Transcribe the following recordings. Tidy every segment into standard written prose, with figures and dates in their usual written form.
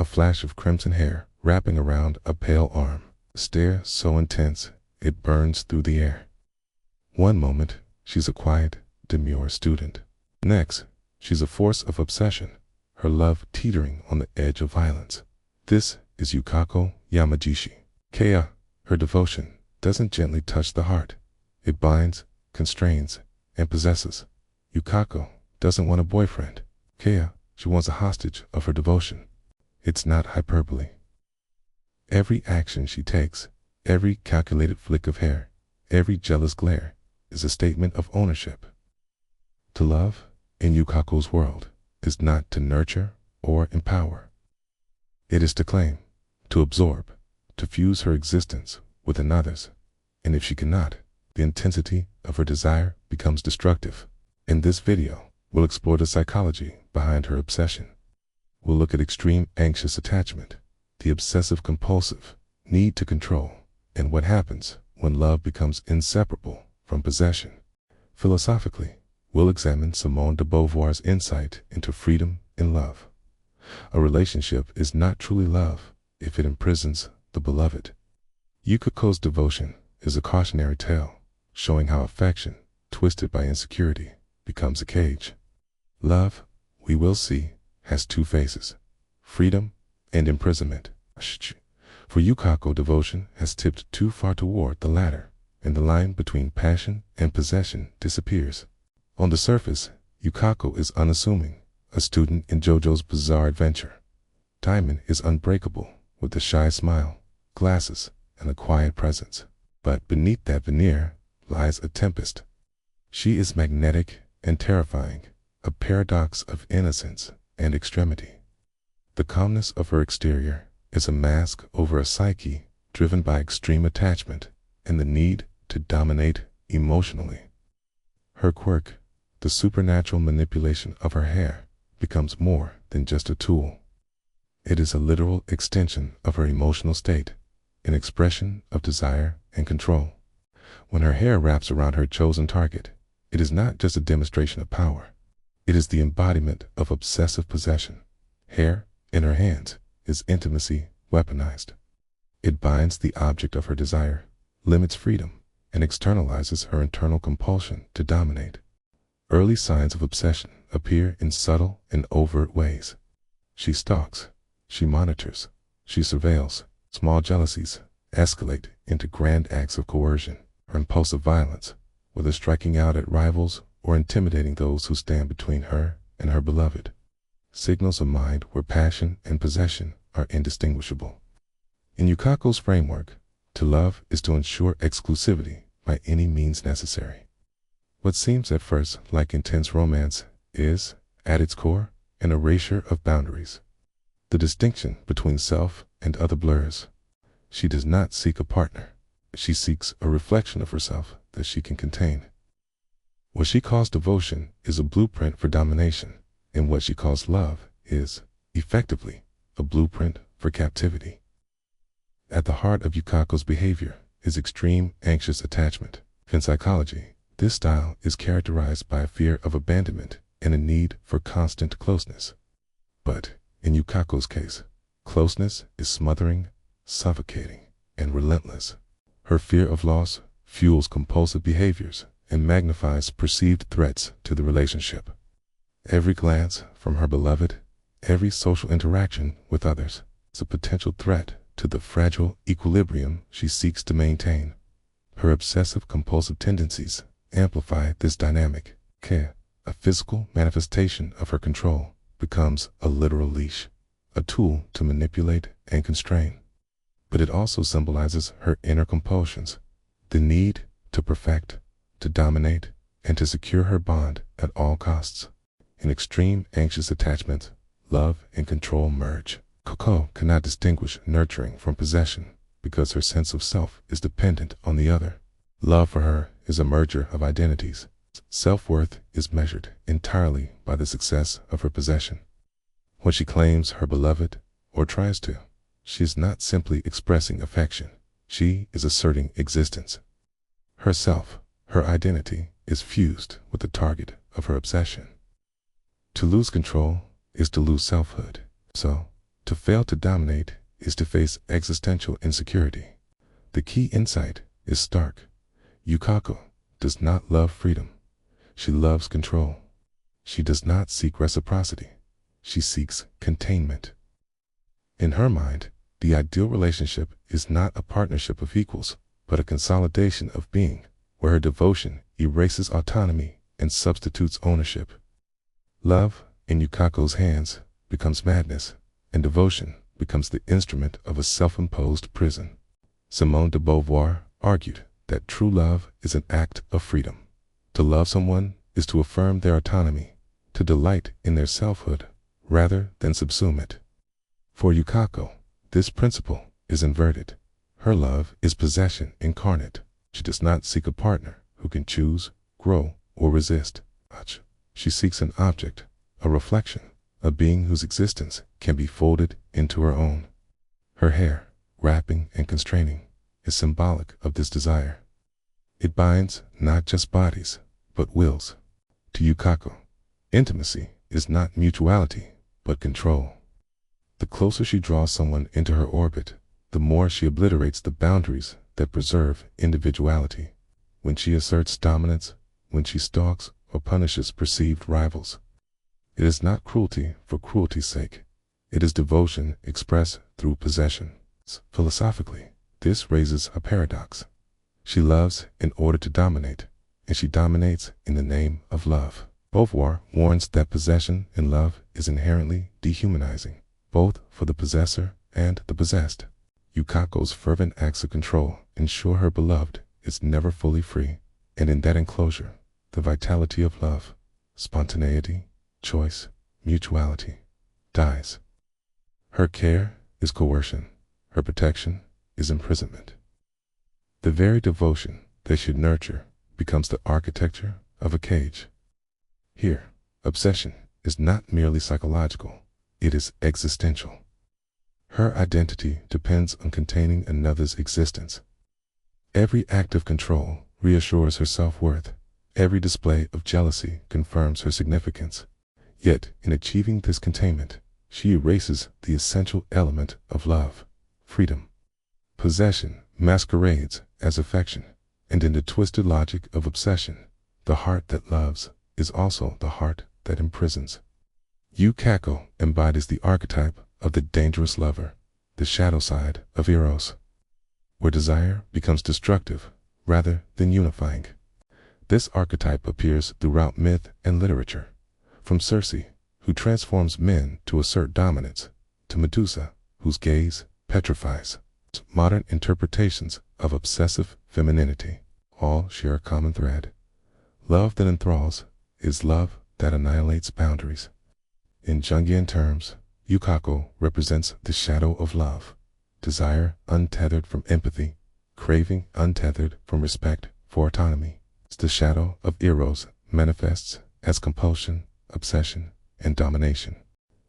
flash of crimson hair wrapping around a pale arm, a stare so intense it burns through the air. One moment, she's a quiet, demure student. Next, she's a force of obsession, her love teetering on the edge of violence. This is Yukako Yamagishi. Kea, her devotion, doesn't gently touch the heart. It binds, constrains, and possesses. Yukako doesn't want a boyfriend. Kea, she wants a hostage of her devotion. It's not hyperbole. Every action she takes, every calculated flick of hair, every jealous glare, is a statement of ownership. To love, in Yukako's world, is not to nurture or empower. It is to claim, to absorb, to fuse her existence with another's, and if she cannot, the intensity of her desire becomes destructive. In this video, we'll explore the psychology behind her obsession. We'll look at extreme anxious attachment, the obsessive-compulsive need to control, and what happens when love becomes inseparable from possession. Philosophically, we'll examine Simone de Beauvoir's insight into freedom in love. A relationship is not truly love if it imprisons the beloved. Yukako's devotion is a cautionary tale, showing how affection, twisted by insecurity, becomes a cage. Love, we will see, has two faces: freedom and imprisonment. For Yukako, devotion has tipped too far toward the latter, and the line between passion and possession disappears. On the surface, Yukako is unassuming, a student in JoJo's bizarre adventure. Diamond is unbreakable, with a shy smile, glasses, and a quiet presence. But beneath that veneer lies a tempest. She is magnetic and terrifying, a paradox of innocence and extremity. The calmness of her exterior is a mask over a psyche driven by extreme attachment and the need to dominate emotionally. Her quirk, the supernatural manipulation of her hair, becomes more than just a tool. It is a literal extension of her emotional state, an expression of desire and control. When her hair wraps around her chosen target, it is not just a demonstration of power. It is the embodiment of obsessive possession. Hair, in her hands, is intimacy weaponized. It binds the object of her desire, limits freedom, and externalizes her internal compulsion to dominate. Early signs of obsession appear in subtle and overt ways. She stalks, she monitors, she surveils. Small jealousies escalate into grand acts of coercion or impulsive violence, whether striking out at rivals or intimidating those who stand between her and her beloved. Signals of mind where passion and possession are indistinguishable. In Yukako's framework, to love is to ensure exclusivity by any means necessary. What seems at first like intense romance is, at its core, an erasure of boundaries. The distinction between self and other blurs. She does not seek a partner. She seeks a reflection of herself that she can contain. What she calls devotion is a blueprint for domination, and what she calls love is, effectively, a blueprint for captivity. At the heart of Yukako's behavior is extreme anxious attachment. In psychology, this style is characterized by a fear of abandonment and a need for constant closeness. But, in Yukako's case, closeness is smothering, suffocating, and relentless. Her fear of loss fuels compulsive behaviors and magnifies perceived threats to the relationship. Every glance from her beloved, every social interaction with others, is a potential threat to the fragile equilibrium she seeks to maintain. Her obsessive-compulsive tendencies amplify this dynamic. Care, a physical manifestation of her control, becomes a literal leash, a tool to manipulate and constrain. But it also symbolizes her inner compulsions, the need to perfect, to dominate, and to secure her bond at all costs. In extreme anxious attachment, love and control merge. Coco cannot distinguish nurturing from possession because her sense of self is dependent on the other. Love for her is a merger of identities. Self-worth is measured entirely by the success of her possession. When she claims her beloved, or tries to, she is not simply expressing affection. She is asserting existence. Herself, her identity, is fused with the target of her obsession. To lose control is to lose selfhood. So, To fail to dominate is to face existential insecurity. The key insight is stark. Yukako does not love freedom. She loves control. She does not seek reciprocity. She seeks containment. In her mind, the ideal relationship is not a partnership of equals, but a consolidation of being, where her devotion erases autonomy and substitutes ownership. Love, in Yukako's hands, becomes madness, and devotion becomes the instrument of a self-imposed prison. Simone de Beauvoir argued that true love is an act of freedom. To love someone is to affirm their autonomy, to delight in their selfhood, rather than subsume it. For Yukako, this principle is inverted. Her love is possession incarnate. She does not seek a partner who can choose, grow, or resist. She seeks an object, a reflection, a being whose existence can be folded into her own. Her hair, wrapping and constraining, is symbolic of this desire. It binds not just bodies, but wills. To Yukako, intimacy is not mutuality, but control. The closer she draws someone into her orbit, the more she obliterates the boundaries that preserve individuality. When she asserts dominance, when she stalks or punishes perceived rivals, it is not cruelty for cruelty's sake. It is devotion expressed through possession. Philosophically, this raises a paradox. She loves in order to dominate, and she dominates in the name of love. Beauvoir warns that possession in love is inherently dehumanizing, both for the possessor and the possessed. Yukako's fervent acts of control ensure her beloved is never fully free, and in that enclosure, the vitality of love, spontaneity, choice, mutuality, dies. Her care is coercion. Her protection is imprisonment. The very devotion they should nurture becomes the architecture of a cage. Here, obsession is not merely psychological, it is existential. Her identity depends on containing another's existence. Every act of control reassures her self-worth. Every display of jealousy confirms her significance. Yet, in achieving this containment, she erases the essential element of love, freedom. Possession masquerades as affection, and in the twisted logic of obsession, the heart that loves is also the heart that imprisons. Yukako embodies the archetype of the dangerous lover, the shadow side of Eros, where desire becomes destructive rather than unifying. This archetype appears throughout myth and literature, from Circe, who transforms men to assert dominance, to Medusa, whose gaze petrifies. Modern interpretations of obsessive femininity all share a common thread. Love that enthralls is love that annihilates boundaries. In Jungian terms, Yukako represents the shadow of love, desire untethered from empathy, craving untethered from respect for autonomy. The shadow of Eros manifests as compulsion, obsession, and domination.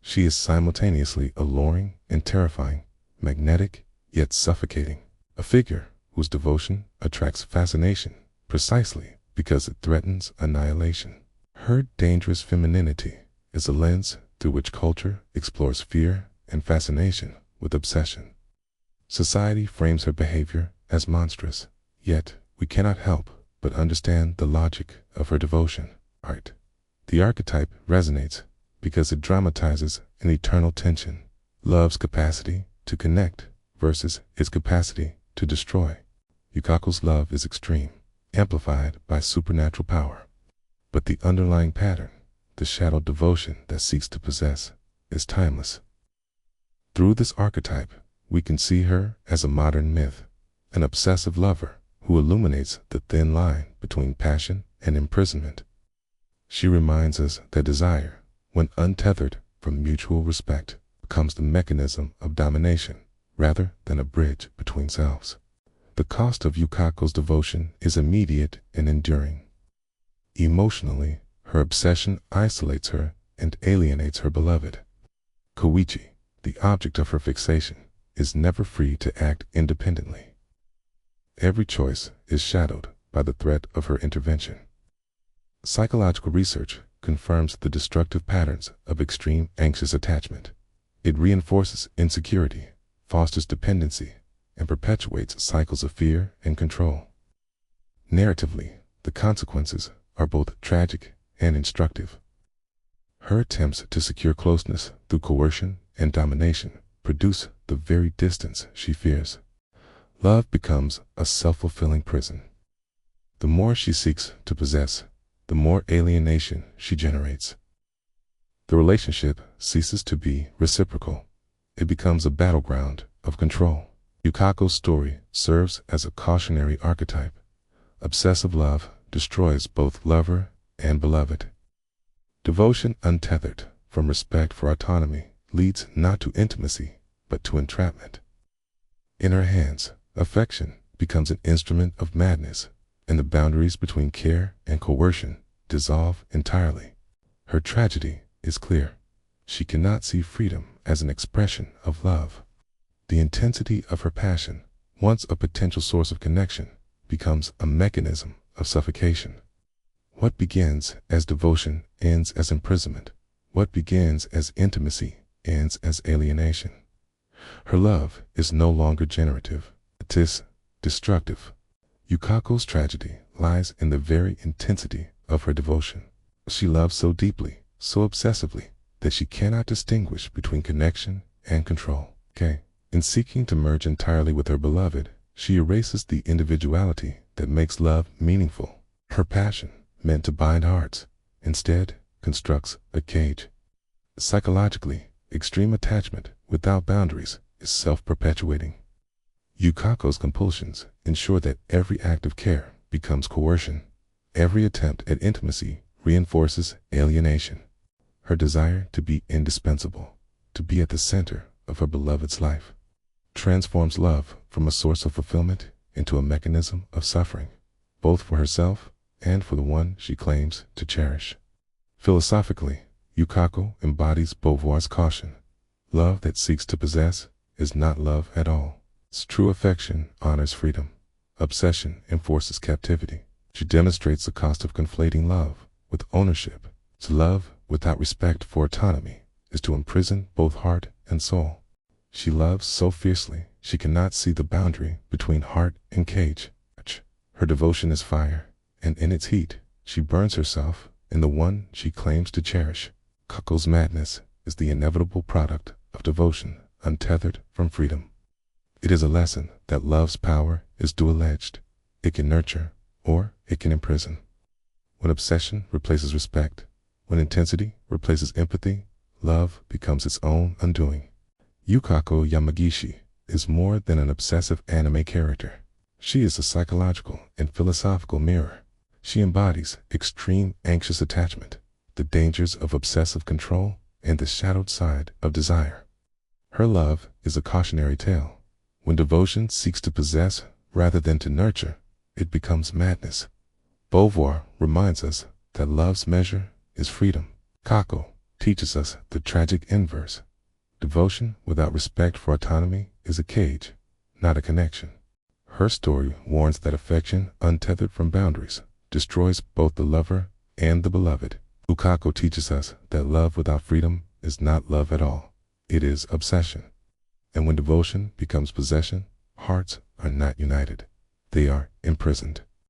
She is simultaneously alluring and terrifying, magnetic yet suffocating, a figure whose devotion attracts fascination precisely because it threatens annihilation. Her dangerous femininity is a lens through which culture explores fear and fascination with obsession. Society frames her behavior as monstrous, yet we cannot help but understand the logic of her devotion. Art. The archetype resonates because it dramatizes an eternal tension, love's capacity to connect versus its capacity to destroy. Yukako's love is extreme, amplified by supernatural power. But the underlying pattern, the shadow devotion that seeks to possess, is timeless. Through this archetype, we can see her as a modern myth, an obsessive lover who illuminates the thin line between passion and imprisonment. She reminds us that desire, when untethered from mutual respect, becomes the mechanism of domination rather than a bridge between selves. The cost of Yukako's devotion is immediate and enduring. Emotionally, her obsession isolates her and alienates her beloved. Koichi, the object of her fixation, is never free to act independently. Every choice is shadowed by the threat of her intervention. Psychological research confirms the destructive patterns of extreme anxious attachment. It reinforces insecurity, fosters dependency, and perpetuates cycles of fear and control. Narratively, the consequences are both tragic and instructive. Her attempts to secure closeness through coercion and domination produce the very distance she fears. Love becomes a self-fulfilling prison. The more she seeks to possess, the more alienation she generates. The relationship ceases to be reciprocal. It becomes a battleground of control. Yukako's story serves as a cautionary archetype. Obsessive love destroys both lover and beloved. Devotion untethered from respect for autonomy leads not to intimacy, but to entrapment. In her hands, affection becomes an instrument of madness, and the boundaries between care and coercion dissolve entirely. Her tragedy is clear. She cannot see freedom as an expression of love. The intensity of her passion, once a potential source of connection, becomes a mechanism of suffocation. What begins as devotion ends as imprisonment. What begins as intimacy ends as alienation. Her love is no longer generative. It is destructive. Yukako's tragedy lies in the very intensity of her devotion. She loves so deeply, so obsessively, that she cannot distinguish between connection and control. In seeking to merge entirely with her beloved, she erases the individuality that makes love meaningful. Her passion, meant to bind hearts, instead constructs a cage. Psychologically, extreme attachment without boundaries is self-perpetuating. Yukako's compulsions ensure that every act of care becomes coercion. Every attempt at intimacy reinforces alienation. Her desire to be indispensable, to be at the center of her beloved's life, transforms love from a source of fulfillment into a mechanism of suffering, both for herself and for the one she claims to cherish. Philosophically, Yukako embodies Beauvoir's caution. Love that seeks to possess is not love at all. True affection honors freedom. Obsession enforces captivity. She demonstrates the cost of conflating love with ownership. To love without respect for autonomy is to imprison both heart and soul. She loves so fiercely she cannot see the boundary between heart and cage. Her devotion is fire, and in its heat, she burns herself in the one she claims to cherish. Yukako's madness is the inevitable product of devotion untethered from freedom. It is a lesson that love's power is dual-edged. It can nurture, or it can imprison. When obsession replaces respect, when intensity replaces empathy, love becomes its own undoing. Yukako Yamagishi is more than an obsessive anime character. She is a psychological and philosophical mirror. She embodies extreme anxious attachment, the dangers of obsessive control, and the shadowed side of desire. Her love is a cautionary tale. When devotion seeks to possess rather than to nurture, it becomes madness. Beauvoir reminds us that love's measure is freedom. Yukako teaches us the tragic inverse. Devotion without respect for autonomy is a cage, not a connection. Her story warns that affection untethered from boundaries destroys both the lover and the beloved. Yukako teaches us that love without freedom is not love at all. It is obsession. And when devotion becomes possession, hearts are not united. They are imprisoned.